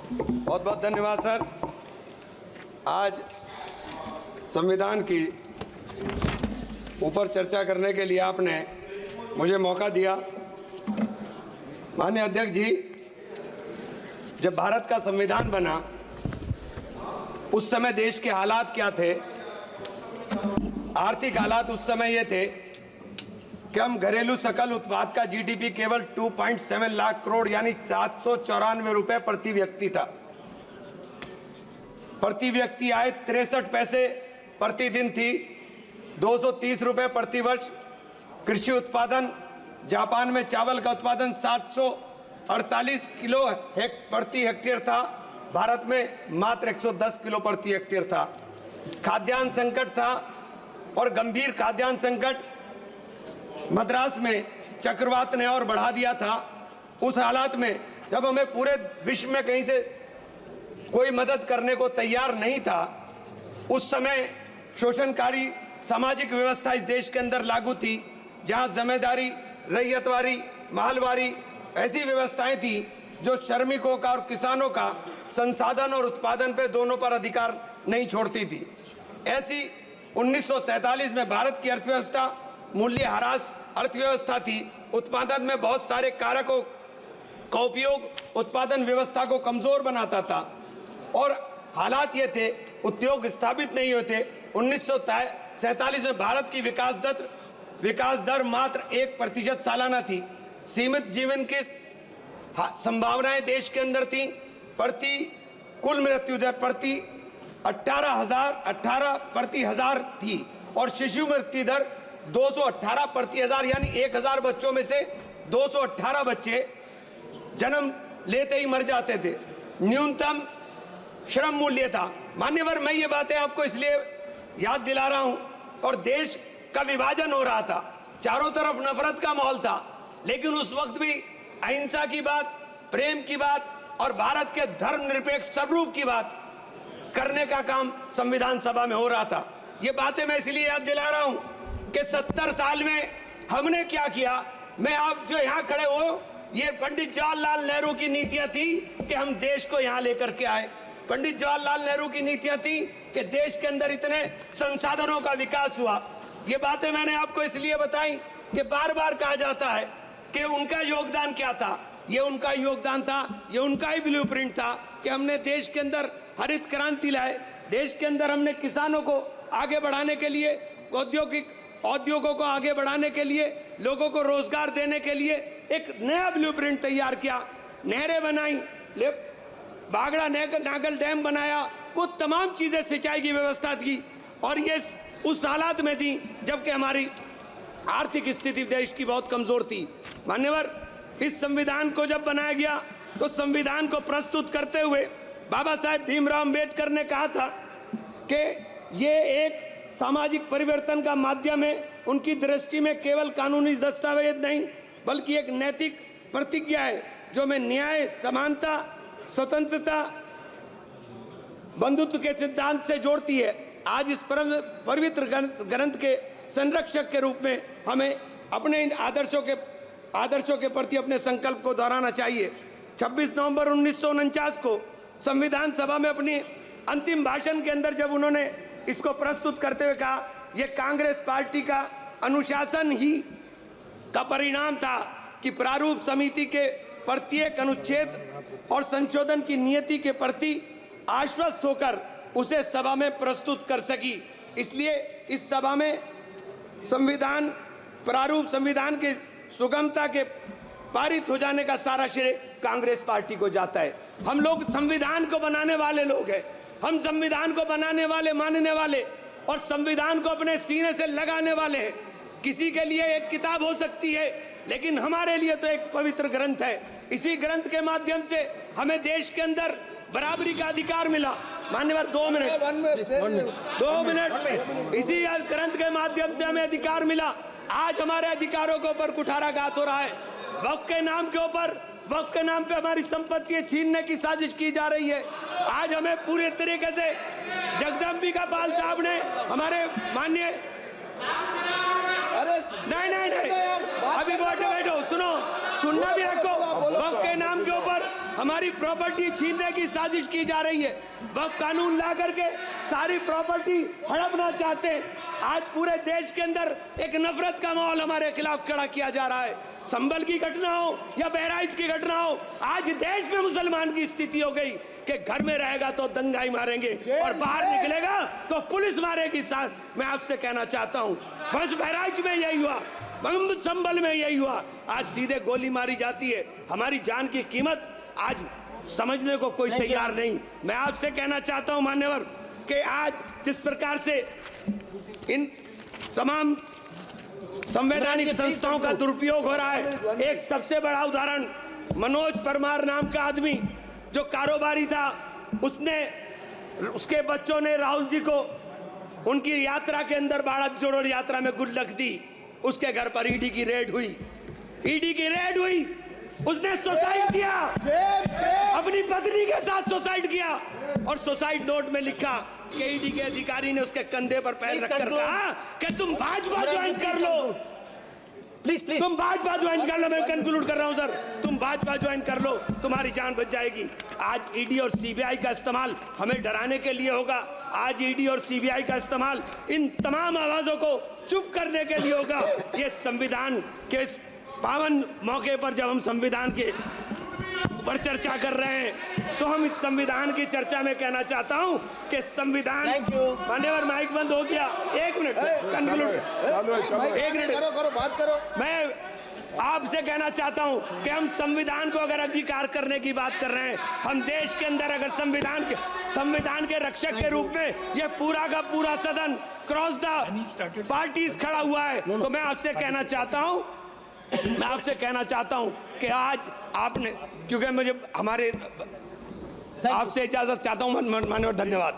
बहुत बहुत धन्यवाद सर। आज संविधान की ऊपर चर्चा करने के लिए आपने मुझे मौका दिया। माननीय अध्यक्ष जी, जब भारत का संविधान बना उस समय देश के हालात क्या थे? आर्थिक हालात उस समय ये थे कि हम घरेलू सकल उत्पाद का जीडीपी केवल 2.7 लाख करोड़ यानी 794 रुपए प्रति व्यक्ति था। प्रति व्यक्ति आय 63 पैसे प्रतिदिन थी, 230 रुपए प्रति वर्ष। कृषि उत्पादन, जापान में चावल का उत्पादन 748 किलो प्रति हेक्टेयर था, भारत में मात्र 110 किलो प्रति हेक्टेयर था। खाद्यान्न संकट था और गंभीर खाद्यान्न संकट मद्रास में चक्रवात ने और बढ़ा दिया था। उस हालात में जब हमें पूरे विश्व में कहीं से कोई मदद करने को तैयार नहीं था, उस समय शोषणकारी सामाजिक व्यवस्था इस देश के अंदर लागू थी, जहां जमींदारी, रैयतवारी, मालवारी ऐसी व्यवस्थाएं थी जो श्रमिकों का और किसानों का संसाधन और उत्पादन पे दोनों पर अधिकार नहीं छोड़ती थी। ऐसी 1947 में भारत की अर्थव्यवस्था मूल्यह्रास अर्थव्यवस्था थी। उत्पादन में बहुत सारे कारकों का उपयोग उत्पादन व्यवस्था को कमजोर बनाता था और हालात ये थे, उद्योग स्थापित नहीं होते। 1947 में भारत की विकास दर मात्र 1% सालाना थी। सीमित जीवन की संभावनाएं देश के अंदर थी। कुल मृत्यु दर प्रति 18 प्रति हजार थी और शिशु मृत्यु दर 218 प्रति हजार, यानी 1000 बच्चों में से 218 बच्चे जन्म लेते ही मर जाते थे। न्यूनतम श्रम मूल्य था। मान्यवर, मैं ये बातें आपको इसलिए याद दिला रहा हूं और देश का विभाजन हो रहा था, चारों तरफ नफरत का माहौल था, लेकिन उस वक्त भी अहिंसा की बात, प्रेम की बात और भारत के धर्मनिरपेक्ष स्वरूप की बात करने का काम संविधान सभा में हो रहा था। ये बातें मैं इसलिए याद दिला रहा हूं कि 70 साल में हमने क्या किया। मैं आप जो यहाँ खड़े हो, ये पंडित जवाहरलाल नेहरू की नीतियां थी कि हम देश को यहाँ लेकर के आए। पंडित जवाहरलाल नेहरू की नीतियां थी कि देश के अंदर इतने संसाधनों का विकास हुआ। ये बातें मैंने आपको इसलिए बताई कि बार बार कहा जाता है कि उनका योगदान क्या था। ये उनका योगदान था, ये उनका ही ब्लूप्रिंट था कि हमने देश के अंदर हरित क्रांति लाए। देश के अंदर हमने किसानों को आगे बढ़ाने के लिए, औद्योगों को आगे बढ़ाने के लिए, लोगों को रोजगार देने के लिए एक नया ब्लूप्रिंट तैयार किया। नहरें बनाई, बागड़ा नागल डैम बनाया, वो तमाम चीजें सिंचाई की व्यवस्था की और ये उस हालात में थी जबकि हमारी आर्थिक स्थिति देश की बहुत कमजोर थी। मान्यवर, इस संविधान को जब बनाया गया तो संविधान को प्रस्तुत करते हुए बाबा साहेब भीमराव अम्बेडकर ने कहा था कि ये एक सामाजिक परिवर्तन का माध्यम है। उनकी दृष्टि में केवल कानूनी दस्तावेज नहीं बल्कि एक नैतिक प्रतिज्ञा है जो में न्याय, समानता, स्वतंत्रता, बंधुत्व के सिद्धांत से जोड़ती है। आज इस पवित्र ग्रंथ के संरक्षक के रूप में हमें अपने इन आदर्शों के प्रति अपने संकल्प को दोहराना चाहिए। 26 नवंबर 1949 को संविधान सभा में अपनी अंतिम भाषण के अंदर जब उन्होंने इसको प्रस्तुत करते हुए कहा, यह कांग्रेस पार्टी का अनुशासन ही का परिणाम था कि प्रारूप समिति के प्रत्येक अनुच्छेद और संशोधन की नियति के प्रति आश्वस्त होकर उसे सभा में प्रस्तुत कर सकी। इसलिए इस सभा में संविधान के सुगमता के पारित हो जाने का सारा श्रेय कांग्रेस पार्टी को जाता है। हम लोग संविधान को बनाने वाले लोग हैं। हम संविधान को बनाने वाले, मानने वाले और संविधान को अपने सीने से लगाने वाले हैं। किसी के लिए एक किताब हो सकती है, लेकिन हमारे लिए तो एक पवित्र ग्रंथ है। इसी ग्रंथ के माध्यम से हमें देश के अंदर बराबरी का अधिकार मिला। मान्यवर, 2 मिनट। इसी ग्रंथ के माध्यम से हमें अधिकार मिला। आज हमारे अधिकारों के ऊपर कुठाराघात हो रहा है। वक्फ के नाम के ऊपर, वक्फ के नाम पे हमारी संपत्ति छीनने की साजिश की जा रही है। आज हमें पूरे तरीके से जगदम्बिका पाल साहब ने हमारे माननीय नहीं, अभी बैठो, सुनो, सुनना भी रखो। वक्फ के नाम के ऊपर हमारी प्रॉपर्टी छीनने की साजिश की जा रही है। वक्फ कानून ला करके सारी प्रॉपर्टी हड़पना चाहते हैं। आज पूरे देश के अंदर एक नफरत का माहौल हमारे खिलाफ खड़ा किया जा रहा है। संभल की घटना हो या बहराइच की घटना हो, आज देश में मुसलमान की स्थिति हो गई कि घर में रहेगा तो दंगाई मारेंगे और बाहर निकलेगा तो पुलिस मारेगी। साथ मैं आपसे कहना चाहता हूं, बस बहराइच में यही हुआ, संभल में यही हुआ, आज सीधे गोली मारी जाती है। हमारी जान की कीमत आज समझने को कोई तैयार नहीं। मैं आपसे कहना चाहता हूं मान्यवर कि आज जिस प्रकार से इन तमाम संवैधानिक संस्थाओं का दुरुपयोग हो रहा है, एक सबसे बड़ा उदाहरण मनोज परमार नाम का आदमी जो कारोबारी था, उसके बच्चों ने राहुल जी को उनकी यात्रा के अंदर भारत जोड़ो यात्रा में गुल्लक दी। उसके घर पर ईडी की रेड हुई, उसने सुसाइड किया, अपनी पत्नी के साथ सुसाइड किया और सुसाइड नोट में लिखा कि ईडी के अधिकारी ने उसके कंधे पर पैर रखकर कहा कि तुम भाजपा ज्वाइन कर लो, प्लीज तुम भाजपा ज्वाइन कर लो। मैं कंक्लूड कर रहा हूं सर, तुम भाजपा ज्वाइन कर लो, तुम्हारी जान बच जाएगी। आज ईडी और सीबीआई का इस्तेमाल हमें डराने के लिए होगा। आज ईडी और सीबीआई का इस्तेमाल इन तमाम आवाजों को चुप करने के लिए होगा। ये संविधान के इस पावन मौके पर जब हम संविधान के पर चर्चा कर रहे हैं तो हम इस संविधान की चर्चा में कहना चाहता हूं कि संविधान, मान्यवर माइक बंद हो गया, एक मिनट कंक्लूड, एक मिनट करो बात करो। मैं आपसे कहना चाहता हूं कि हम संविधान को अगर अंगीकार करने की बात कर रहे हैं, हम देश के अंदर अगर संविधान के रक्षक के रूप में ये पूरा का पूरा सदन क्रॉस द पार्टीज खड़ा हुआ है, तो मैं आपसे कहना चाहता हूं कि आज आपने, क्योंकि मुझे आपसे इजाजत चाहता हूं, माननीय, धन्यवाद।